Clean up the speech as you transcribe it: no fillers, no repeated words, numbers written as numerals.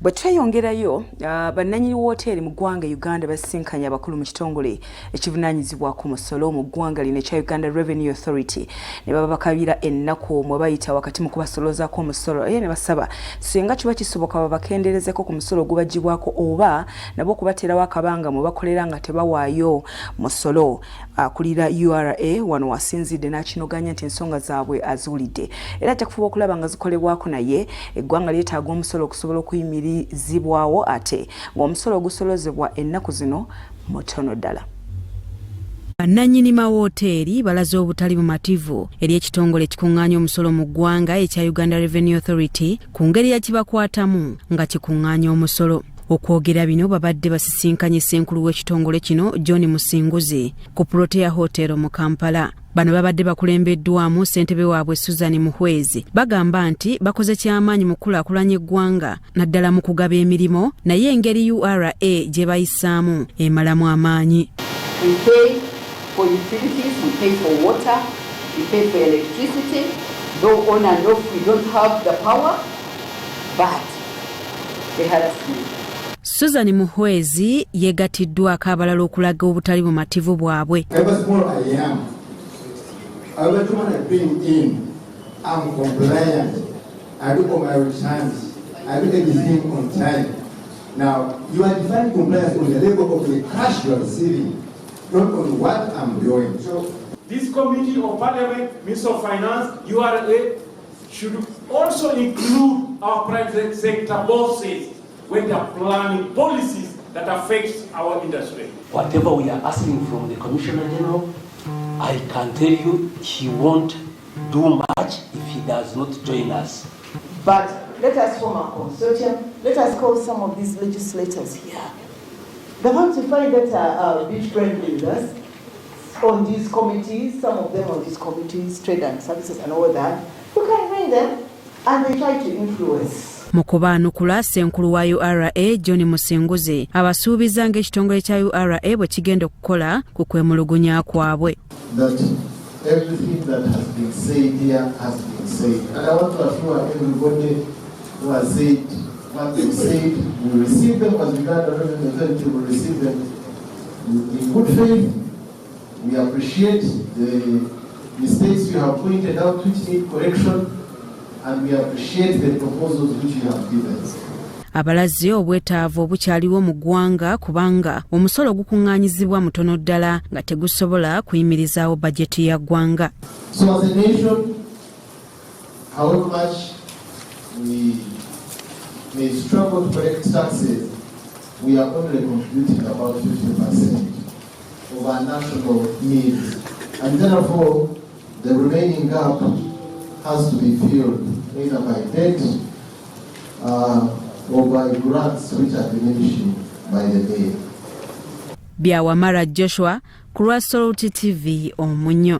Bwe tweyongerayo bannanyini woteeri mu ggwanga Uganda basisinkanye abakulu mu kitongole ekivunaanyizibwa ku musolo mu ggwanga lino ekya Uganda Revenue Authority ne baba bakabira ennaku mwe bayita wakati mu kubasolozaako omusolo era ne basaba singa kiba kisoboka babakenderezeko ku musolo ogubagibwako oba nabo okubateerawo akabanga mwe bakolera nga tebawaayo musolo. Akulira URA wano wasinzidde n'akinoganya nti ensonga zaabwe aziwulidde era ajja kufuba okulaba nga zikolebwako naye eggwanga lyetaaga omusolo okusobola okuyimirizibwawo ate ng'omusolo ogusolozebwa ennaku zino mutono ddala. Bannanyini mawoteeri balaze obutali bumativu eri ekitongole ekikuŋŋaanya omusolo mu ggwanga ekya Uganda Revenue Authority ku ngeri yakibakwatamu nga kikuŋŋaanya omusolo. Okwogera bino babadde basisinkanye ssenkulu w'ekitongole kino John Musinguzi ku Protea Hotel mu Kampala. Bano babadde bakulembeddwamu ssentebe waabwe Susan Muhwezi. Bagamba nti bakoze kyamaanyi mu kulaakulanya eggwanga naddala mu kugaba emirimu naye engeri URA gye bayisaamu emalamu amaanyi. We pay for utilities, we pay for water, we pay for electricity. Though on and off we don't have the power, but they had us. Susan Muhwezi yeegatiddwako abalala okulaga obutali bumativu bwabwe. I want to bring in, I'm compliant, I do all my returns, I do everything on time. Now, you are defining compliance on the level of the cash you are receiving, not on what I'm doing. So, this Committee of Parliament, Minister of Finance, URA, should also include our private sector bosses when they are planning policies that affect our industry. Whatever we are asking from the Commissioner General, I can tell you he won't do much if he does not join us. But let us form a consortium. Let us call some of these legislators here. The ones we find that are beach-friendly with us on these committees, some of them on these committees, trade and services and all that, we can bring them and they try to influence. Mu kubaanukula ssenkulu wa URA John Musinguzi abasuubiza ng'ekitongole kya URA bwe kigenda okukola ku kwemulugunya kwabwe. That everything that has been said here has been said. And I want to assure everybody who has said what they said, we receive them as Uganda Revenue Authority, we receive them in good faith. We appreciate the mistakes you have pointed out which need correction. And we appreciate the proposals which you have given. Abalaze obwetaavu obukyaliwo mu ggwanga kubanga omusolo gukuŋŋaanyizibwa mutono ddala nga tegusobola kuyimirizaawo bajeti ya ggwanga. So as a nation, however much we may struggle to collect taxes, we are only contributing about 50% of our national needs. And therefore, the remaining gap has to be filled either by debt or by grants which are diminishing by the day. Byawamara Joshua, Cross TV Omunyo.